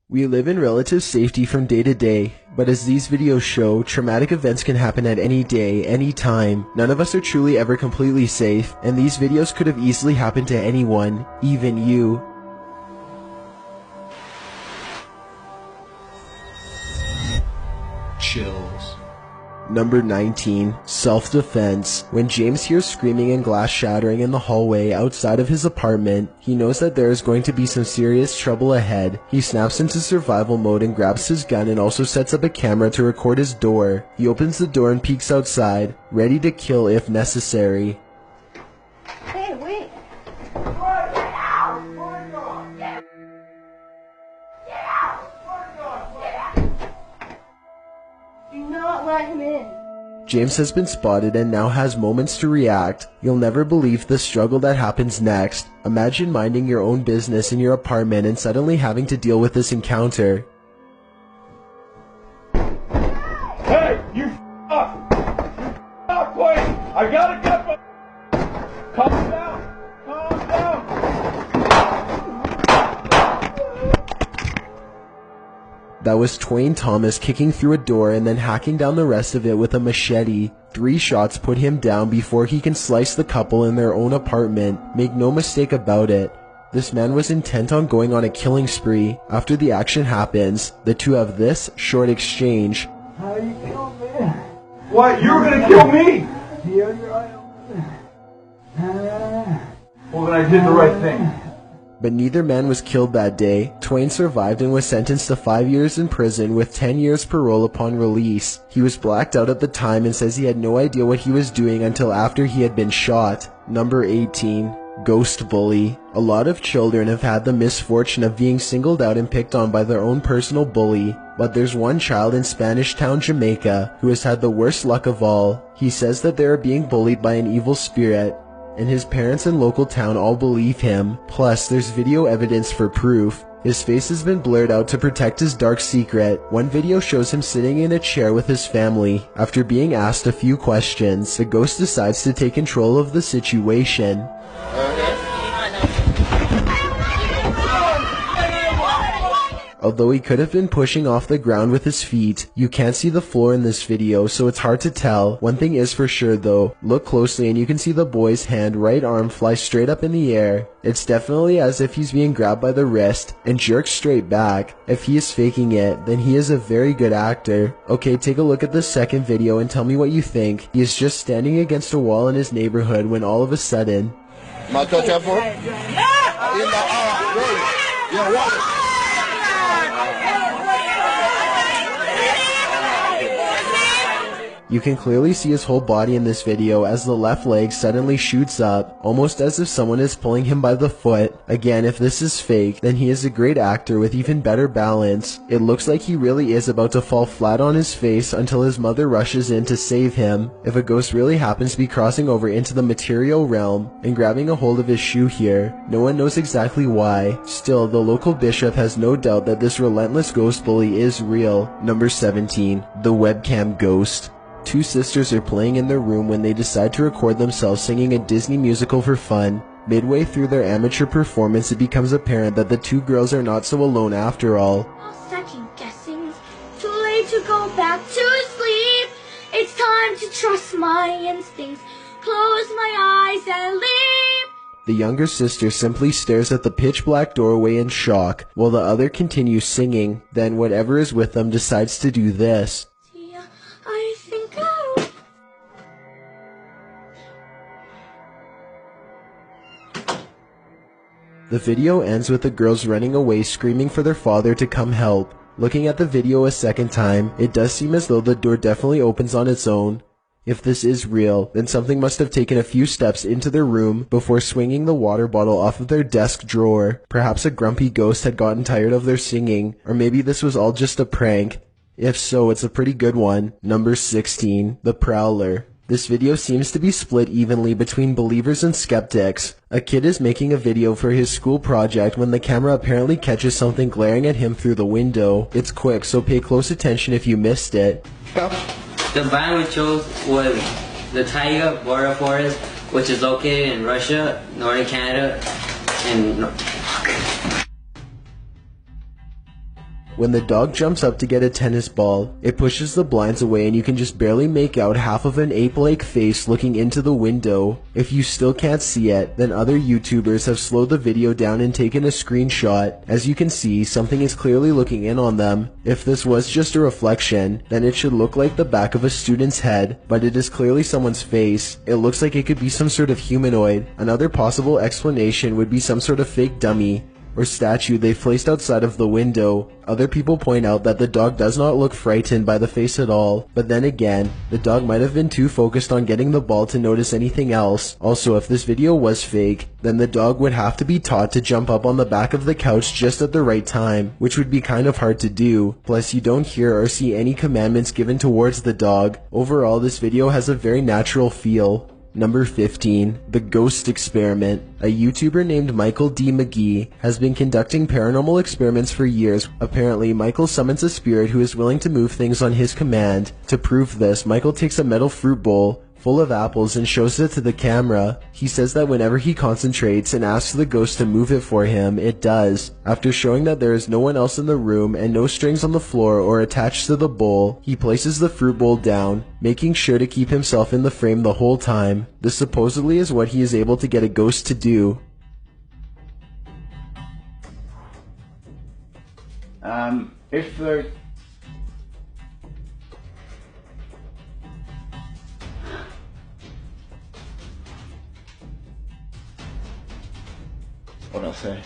We live in relative safety from day to day, but as these videos show, traumatic events can happen at any day, any time. None of us are truly ever completely safe, and these videos could have easily happened to anyone, even you. Chills. Number 19. Self-defense. When James hears screaming and glass shattering in the hallway outside of his apartment, he knows that there is going to be some serious trouble ahead. He snaps into survival mode and grabs his gun and also sets up a camera to record his door. He opens the door and peeks outside, ready to kill if necessary. Hey, wait! Get out! Get out! Do not let him in. James has been spotted and now has moments to react. You'll never believe the struggle that happens next. Imagine minding your own business in your apartment and suddenly having to deal with this encounter. Hey, you up! Stop, please! I gotta get my... Calm down! Calm down! That was Twain Thomas kicking through a door and then hacking down the rest of it with a machete. 3 shots put him down before he can slice the couple in their own apartment. Make no mistake about it. This man was intent on going on a killing spree. After the action happens, the two have this short exchange. How you kill me? What? You were gonna kill me? Well, then I did the right thing. But neither man was killed that day. Twain survived and was sentenced to 5 years in prison with 10 years parole upon release. He was blacked out at the time and says he had no idea what he was doing until after he had been shot. Number 18. Ghost bully. A lot of children have had the misfortune of being singled out and picked on by their own personal bully. But there's one child in Spanish Town, Jamaica, who has had the worst luck of all. He says that they are being bullied by an evil spirit, and his parents and local town all believe him. Plus, there's video evidence for proof. His face has been blurred out to protect his dark secret. One video shows him sitting in a chair with his family. After being asked a few questions, the ghost decides to take control of the situation. Although he could have been pushing off the ground with his feet, you can't see the floor in this video, so it's hard to tell. One thing is for sure though, look closely and you can see the boy's right arm fly straight up in the air. It's definitely as if he's being grabbed by the wrist and jerked straight back. If he is faking it, then he is a very good actor. Okay, take a look at the second video and tell me what you think. He is just standing against a wall in his neighborhood when all of a sudden... You can clearly see his whole body in this video as the left leg suddenly shoots up, almost as if someone is pulling him by the foot. Again, if this is fake, then he is a great actor with even better balance. It looks like he really is about to fall flat on his face until his mother rushes in to save him. If a ghost really happens to be crossing over into the material realm and grabbing a hold of his shoe here, no one knows exactly why. Still, the local bishop has no doubt that this relentless ghost bully is real. Number 17. The webcam ghost. 2 sisters are playing in their room when they decide to record themselves singing a Disney musical for fun. Midway through their amateur performance, it becomes apparent that the 2 girls are not so alone after all. No second guessing. Too late to go back to sleep. It's time to trust my instincts. Close my eyes and leave. The younger sister simply stares at the pitch black doorway in shock, while the other continues singing. Then whatever is with them decides to do this. The video ends with the girls running away screaming for their father to come help. Looking at the video a second time, it does seem as though the door definitely opens on its own. If this is real, then something must have taken a few steps into their room before swinging the water bottle off of their desk drawer. Perhaps a grumpy ghost had gotten tired of their singing, or maybe this was all just a prank. If so, it's a pretty good one. Number 16. The Prowler. This video seems to be split evenly between believers and skeptics. A kid is making a video for his school project when the camera apparently catches something glaring at him through the window. It's quick, so pay close attention if you missed it. The biome we chose was the taiga border forest, which is located in Russia, northern Canada, and When the dog jumps up to get a tennis ball, it pushes the blinds away and you can just barely make out half of an ape-like face looking into the window. If you still can't see it, then other YouTubers have slowed the video down and taken a screenshot. As you can see, something is clearly looking in on them. If this was just a reflection, then it should look like the back of a student's head, but it is clearly someone's face. It looks like it could be some sort of humanoid. Another possible explanation would be some sort of fake dummy or statue they've placed outside of the window. Other people point out that the dog does not look frightened by the face at all, but then again, the dog might have been too focused on getting the ball to notice anything else. Also, if this video was fake, then the dog would have to be taught to jump up on the back of the couch just at the right time, which would be kind of hard to do. Plus, you don't hear or see any commandments given towards the dog. Overall, this video has a very natural feel. Number 15. The Ghost Experiment. A YouTuber named Michael D. McGee has been conducting paranormal experiments for years. Apparently, Michael summons a spirit who is willing to move things on his command. To prove this, Michael takes a metal fruit bowl full of apples and shows it to the camera. He says that whenever he concentrates and asks the ghost to move it for him, it does. After showing that there is no one else in the room and no strings on the floor or attached to the bowl, he places the fruit bowl down, making sure to keep himself in the frame the whole time. This supposedly is what he is able to get a ghost to do. If the what I'll say.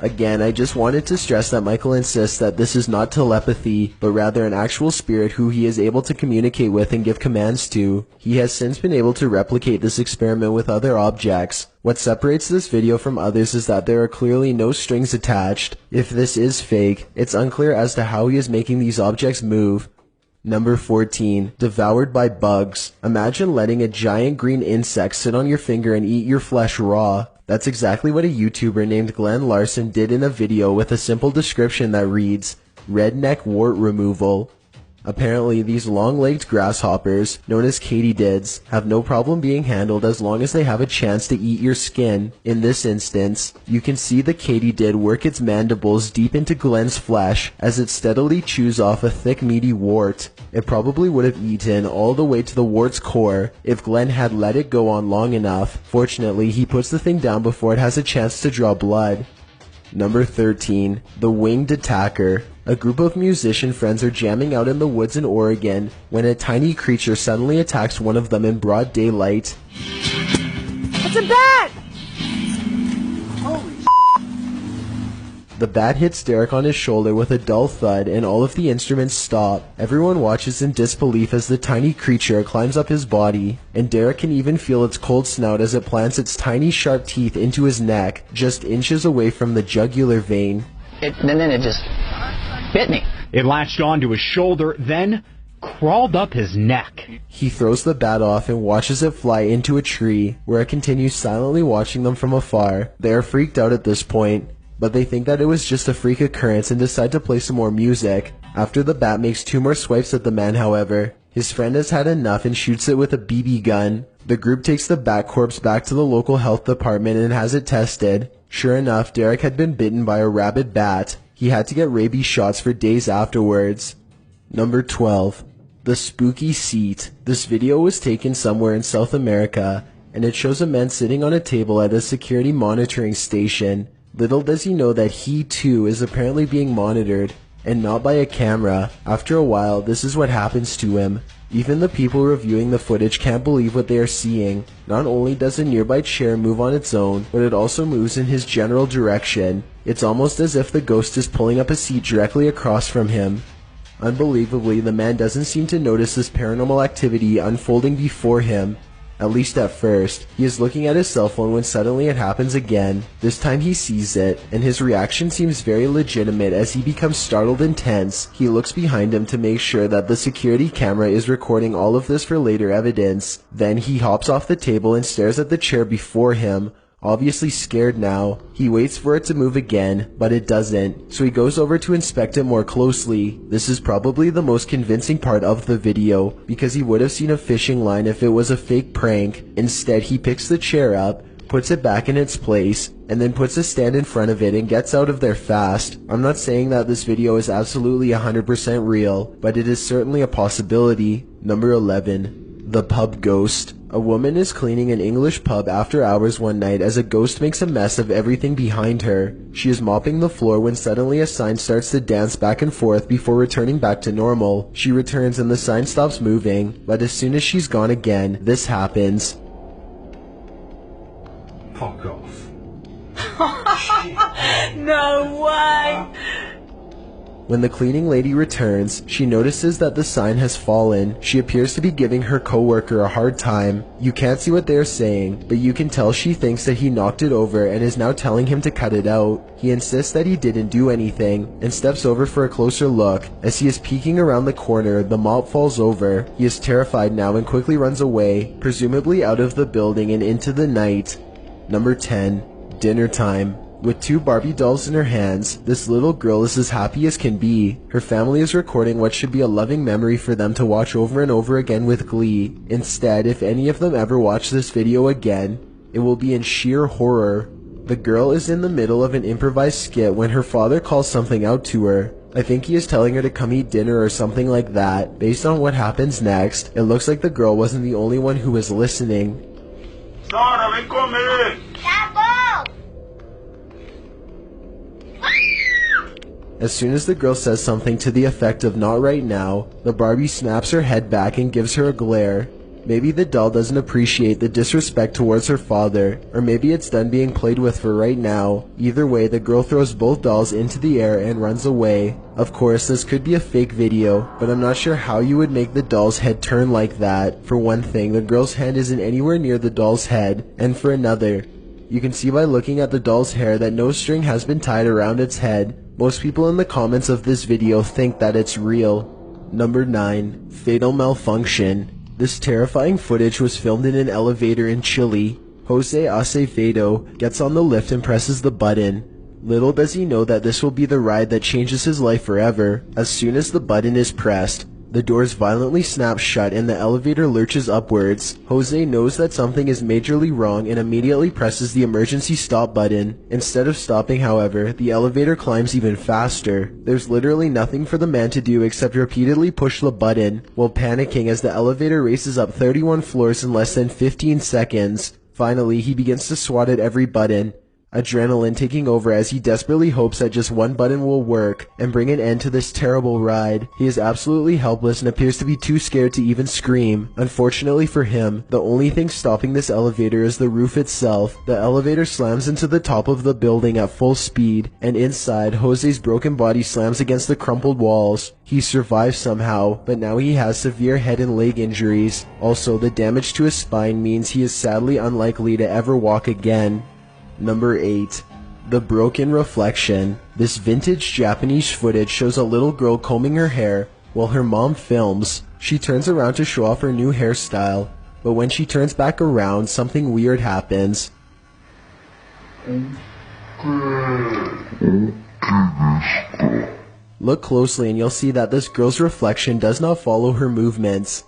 Again, I just wanted to stress that Michael insists that this is not telepathy, but rather an actual spirit who he is able to communicate with and give commands to. He has since been able to replicate this experiment with other objects. What separates this video from others is that there are clearly no strings attached. If this is fake, it's unclear as to how he is making these objects move. Number 14. Devoured by bugs. Imagine letting a giant green insect sit on your finger and eat your flesh raw. That's exactly what a YouTuber named Glenn Larson did in a video with a simple description that reads, "Redneck wart removal." Apparently, these long-legged grasshoppers, known as katydids, have no problem being handled as long as they have a chance to eat your skin. In this instance, you can see the katydid work its mandibles deep into Glenn's flesh as it steadily chews off a thick meaty wart. It probably would have eaten all the way to the wart's core if Glenn had let it go on long enough. Fortunately, he puts the thing down before it has a chance to draw blood. Number 13. The Winged Attacker. A group of musician friends are jamming out in the woods in Oregon when a tiny creature suddenly attacks one of them in broad daylight. It's a bat! Holy The bat hits Derek on his shoulder with a dull thud and all of the instruments stop. Everyone watches in disbelief as the tiny creature climbs up his body, and Derek can even feel its cold snout as it plants its tiny sharp teeth into his neck, just inches away from the jugular vein. Then it just bit me. It latched onto his shoulder, then crawled up his neck. He throws the bat off and watches it fly into a tree, where it continues silently watching them from afar. They are freaked out at this point, but they think that it was just a freak occurrence and decide to play some more music. After the bat makes 2 more swipes at the man, however, his friend has had enough and shoots it with a BB gun. The group takes the bat corpse back to the local health department and has it tested. Sure enough, Derek had been bitten by a rabid bat. He had to get rabies shots for days afterwards. Number 12. The Spooky Seat. This video was taken somewhere in South America, and it shows a man sitting on a table at a security monitoring station. Little does he know that he too is apparently being monitored, and not by a camera. After a while, this is what happens to him. Even the people reviewing the footage can't believe what they are seeing. Not only does a nearby chair move on its own, but it also moves in his general direction. It's almost as if the ghost is pulling up a seat directly across from him. Unbelievably, the man doesn't seem to notice this paranormal activity unfolding before him. At least at first. He is looking at his cell phone when suddenly it happens again. This time he sees it, and his reaction seems very legitimate as he becomes startled and tense. He looks behind him to make sure that the security camera is recording all of this for later evidence. Then he hops off the table and stares at the chair before him. Obviously scared now. He waits for it to move again, but it doesn't, so he goes over to inspect it more closely. This is probably the most convincing part of the video, because he would have seen a fishing line if it was a fake prank. Instead, he picks the chair up, puts it back in its place, and then puts a stand in front of it and gets out of there fast. I'm not saying that this video is absolutely 100% real, but it is certainly a possibility. Number 11. The Pub Ghost. A woman is cleaning an English pub after hours one night as a ghost makes a mess of everything behind her. She is mopping the floor when suddenly a sign starts to dance back and forth before returning back to normal. She returns and the sign stops moving, but as soon as she's gone again, this happens. Fuck off. No way! When the cleaning lady returns, she notices that the sign has fallen. She appears to be giving her coworker a hard time. You can't see what they are saying, but you can tell she thinks that he knocked it over and is now telling him to cut it out. He insists that he didn't do anything and steps over for a closer look. As he is peeking around the corner, the mop falls over. He is terrified now and quickly runs away, presumably out of the building and into the night. Number 10. Dinner time. With 2 Barbie dolls in her hands, this little girl is as happy as can be. Her family is recording what should be a loving memory for them to watch over and over again with glee. Instead, if any of them ever watch this video again, it will be in sheer horror. The girl is in the middle of an improvised skit when her father calls something out to her. I think he is telling her to come eat dinner or something like that. Based on what happens next, it looks like the girl wasn't the only one who was listening. Sara, ven conmigo. As soon as the girl says something to the effect of "not right now," the Barbie snaps her head back and gives her a glare. Maybe the doll doesn't appreciate the disrespect towards her father, or maybe it's done being played with for right now. Either way, the girl throws both dolls into the air and runs away. Of course, this could be a fake video, but I'm not sure how you would make the doll's head turn like that. For one thing, the girl's hand isn't anywhere near the doll's head, and for another, you can see by looking at the doll's hair that no string has been tied around its head. Most people in the comments of this video think that it's real. Number 9. Fatal malfunction. This terrifying footage was filmed in an elevator in Chile. Jose Acevedo gets on the lift and presses the button. Little does he know that this will be the ride that changes his life forever. As soon as the button is pressed, the doors violently snap shut and the elevator lurches upwards. Jose knows that something is majorly wrong and immediately presses the emergency stop button. Instead of stopping, however, the elevator climbs even faster. There's literally nothing for the man to do except repeatedly push the button, while panicking as the elevator races up 31 floors in less than 15 seconds. Finally, he begins to swat at every button, adrenaline taking over as he desperately hopes that just one button will work and bring an end to this terrible ride. He is absolutely helpless and appears to be too scared to even scream. Unfortunately for him, the only thing stopping this elevator is the roof itself. The elevator slams into the top of the building at full speed, and inside, Jose's broken body slams against the crumpled walls. He survives somehow, but now he has severe head and leg injuries. Also, the damage to his spine means he is sadly unlikely to ever walk again. Number 8. The Broken Reflection. This vintage Japanese footage shows a little girl combing her hair while her mom films. She turns around to show off her new hairstyle, but when she turns back around, something weird happens. Look closely and you'll see that this girl's reflection does not follow her movements.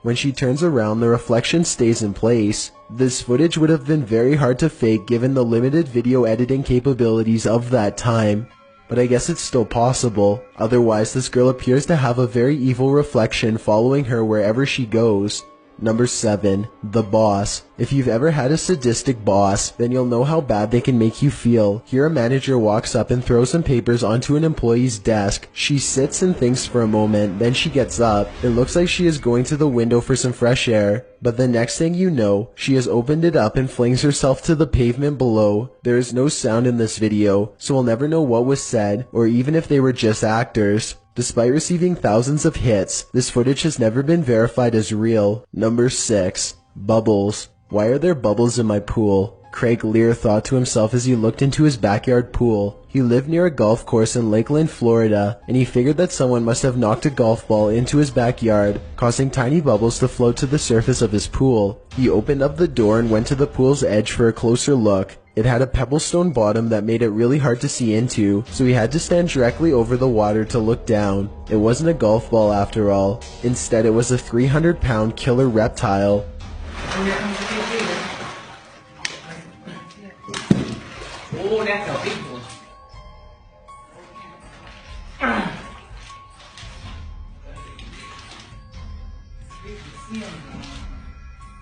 When she turns around, the reflection stays in place. This footage would have been very hard to fake given the limited video editing capabilities of that time, but I guess it's still possible. Otherwise, this girl appears to have a very evil reflection following her wherever she goes. Number 7. The Boss. If you've ever had a sadistic boss, then you'll know how bad they can make you feel. Here a manager walks up and throws some papers onto an employee's desk. She sits and thinks for a moment, then she gets up. It looks like she is going to the window for some fresh air, but the next thing you know, she has opened it up and flings herself to the pavement below. There is no sound in this video, so we'll never know what was said, or even if they were just actors. Despite receiving thousands of hits, this footage has never been verified as real. Number 6. Bubbles. Why are there bubbles in my pool? Craig Lear thought to himself as he looked into his backyard pool. He lived near a golf course in Lakeland, Florida, and he figured that someone must have knocked a golf ball into his backyard, causing tiny bubbles to float to the surface of his pool. He opened up the door and went to the pool's edge for a closer look. It had a pebblestone bottom that made it really hard to see into, so he had to stand directly over the water to look down. It wasn't a golf ball after all. Instead, it was a 300-pound killer reptile.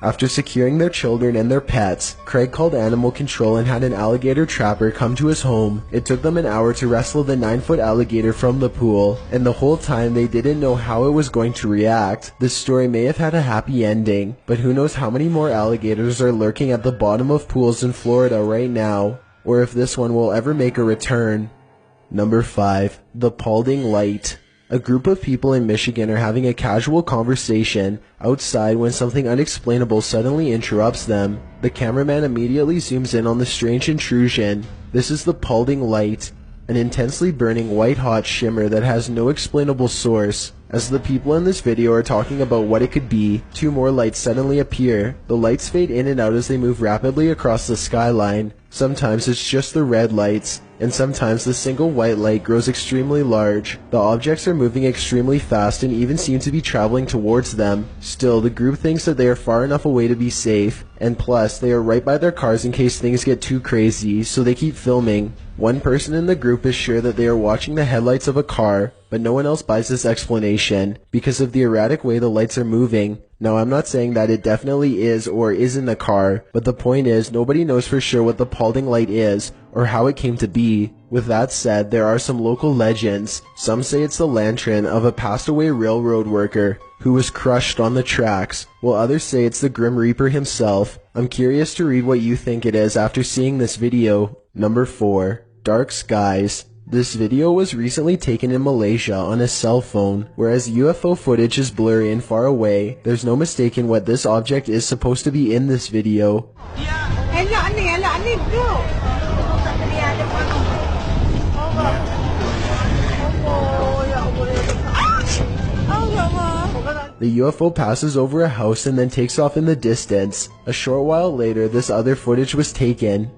After securing their children and their pets, Craig called animal control and had an alligator trapper come to his home. It took them an hour to wrestle the 9-foot alligator from the pool, and the whole time they didn't know how it was going to react. This story may have had a happy ending, but who knows how many more alligators are lurking at the bottom of pools in Florida right now, or if this one will ever make a return. Number 5. The Paulding Light. A group of people in Michigan are having a casual conversation outside when something unexplainable suddenly interrupts them. The cameraman immediately zooms in on the strange intrusion. This is the Paulding Light, an intensely burning white-hot shimmer that has no explainable source. As the people in this video are talking about what it could be, 2 more lights suddenly appear. The lights fade in and out as they move rapidly across the skyline. Sometimes it's just the red lights, and sometimes the single white light grows extremely large. The objects are moving extremely fast and even seem to be traveling towards them. Still, the group thinks that they are far enough away to be safe, and plus, they are right by their cars in case things get too crazy, so they keep filming. One person in the group is sure that they are watching the headlights of a car, but no one else buys this explanation because of the erratic way the lights are moving. Now, I'm not saying that it definitely is or isn't a car, but the point is nobody knows for sure what the Paulding Light is or how it came to be. With that said, there are some local legends. Some say it's the lantern of a passed-away railroad worker who was crushed on the tracks, while others say it's the Grim Reaper himself. I'm curious to read what you think it is after seeing this video. Number 4. Dark Skies. This video was recently taken in Malaysia on a cell phone. Whereas UFO footage is blurry and far away, there's no mistaking what this object is supposed to be in this video. The UFO passes over a house and then takes off in the distance. A short while later, this other footage was taken.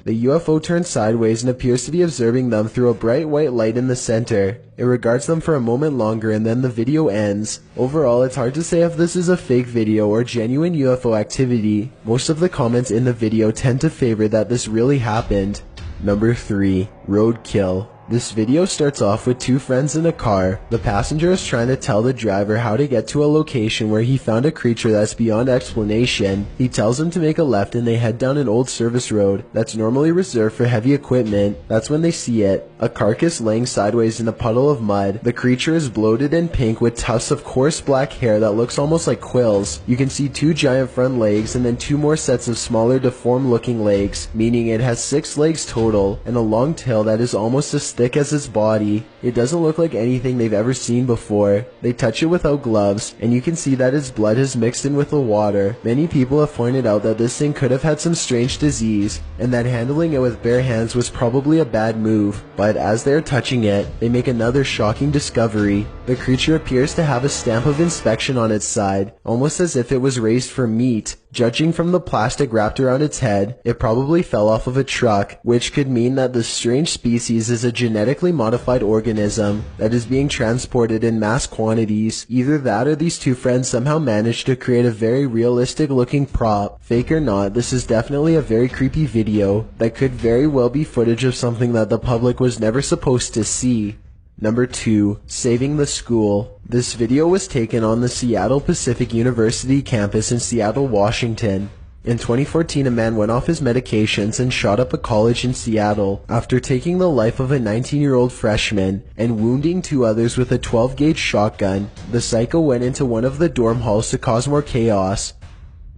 The UFO turns sideways and appears to be observing them through a bright white light in the center. It regards them for a moment longer and then the video ends. Overall, it's hard to say if this is a fake video or genuine UFO activity. Most of the comments in the video tend to favor that this really happened. Number 3. Roadkill. This video starts off with 2 friends in a car. The passenger is trying to tell the driver how to get to a location where he found a creature that's beyond explanation. He tells them to make a left and they head down an old service road that's normally reserved for heavy equipment. That's when they see it. A carcass laying sideways in a puddle of mud. The creature is bloated and pink with tufts of coarse black hair that looks almost like quills. You can see 2 giant front legs and then 2 more sets of smaller deformed looking legs, meaning it has 6 legs total and a long tail that is almost as thick as its body. It doesn't look like anything they've ever seen before. They touch it without gloves, and you can see that its blood has mixed in with the water. Many people have pointed out that this thing could have had some strange disease, and that handling it with bare hands was probably a bad move. But as they're touching it, they make another shocking discovery. The creature appears to have a stamp of inspection on its side, almost as if it was raised for meat. Judging from the plastic wrapped around its head, it probably fell off of a truck, which could mean that this strange species is a genetically modified organism that is being transported in mass quantities. Either that or these 2 friends somehow managed to create a very realistic looking prop. Fake or not, this is definitely a very creepy video that could very well be footage of something that the public was never supposed to see. Number 2. Saving the School. This video was taken on the Seattle Pacific University campus in Seattle, Washington. In 2014, a man went off his medications and shot up a college in Seattle after taking the life of a 19-year-old freshman and wounding 2 others with a 12-gauge shotgun. The psycho went into one of the dorm halls to cause more chaos.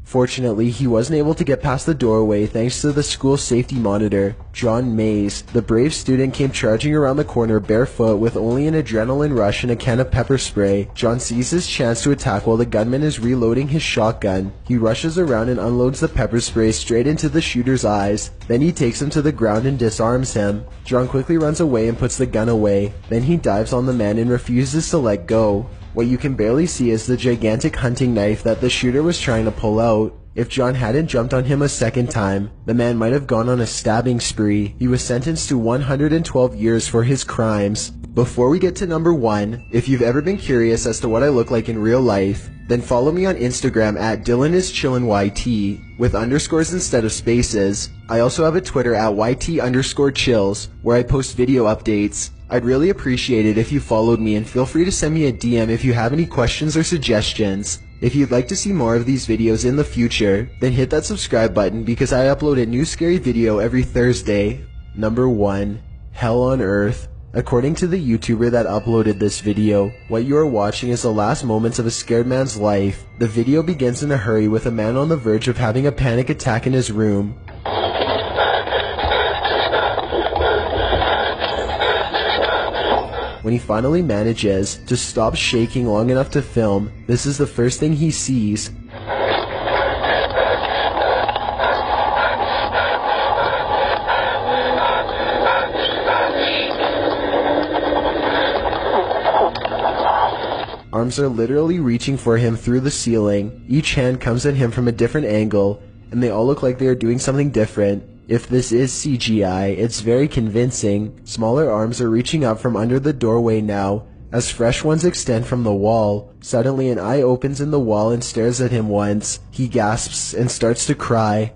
Fortunately, he wasn't able to get past the doorway thanks to the school safety monitor, John Mays. The brave student came charging around the corner barefoot with only an adrenaline rush and a can of pepper spray. John sees his chance to attack while the gunman is reloading his shotgun. He rushes around and unloads the pepper spray straight into the shooter's eyes. Then he takes him to the ground and disarms him. John quickly runs away and puts the gun away. Then he dives on the man and refuses to let go. What you can barely see is the gigantic hunting knife that the shooter was trying to pull out. If John hadn't jumped on him a second time, the man might have gone on a stabbing spree. He was sentenced to 112 years for his crimes. Before we get to number 1, if you've ever been curious as to what I look like in real life, then follow me on Instagram at DylanIsChillinYT with underscores instead of spaces. I also have a Twitter at YT_chills where I post video updates. I'd really appreciate it if you followed me, and feel free to send me a DM if you have any questions or suggestions. If you'd like to see more of these videos in the future, then hit that subscribe button because I upload a new scary video every Thursday. Number 1. Hell on Earth. According to the YouTuber that uploaded this video, what you are watching is the last moments of a scared man's life. The video begins in a hurry with a man on the verge of having a panic attack in his room. When he finally manages to stop shaking long enough to film, this is the first thing he sees. Arms are literally reaching for him through the ceiling. Each hand comes at him from a different angle, and they all look like they are doing something different. If this is CGI, it's very convincing. Smaller arms are reaching up from under the doorway now, as fresh ones extend from the wall. Suddenly an eye opens in the wall and stares at him once. He gasps and starts to cry.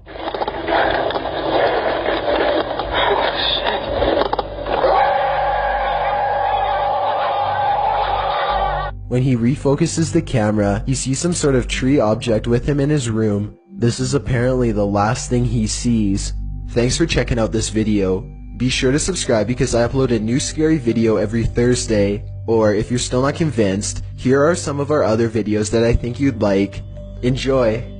When he refocuses the camera, he sees some sort of tree object with him in his room. This is apparently the last thing he sees. Thanks for checking out this video. Be sure to subscribe because I upload a new scary video every Thursday. Or if you're still not convinced, here are some of our other videos that I think you'd like. Enjoy!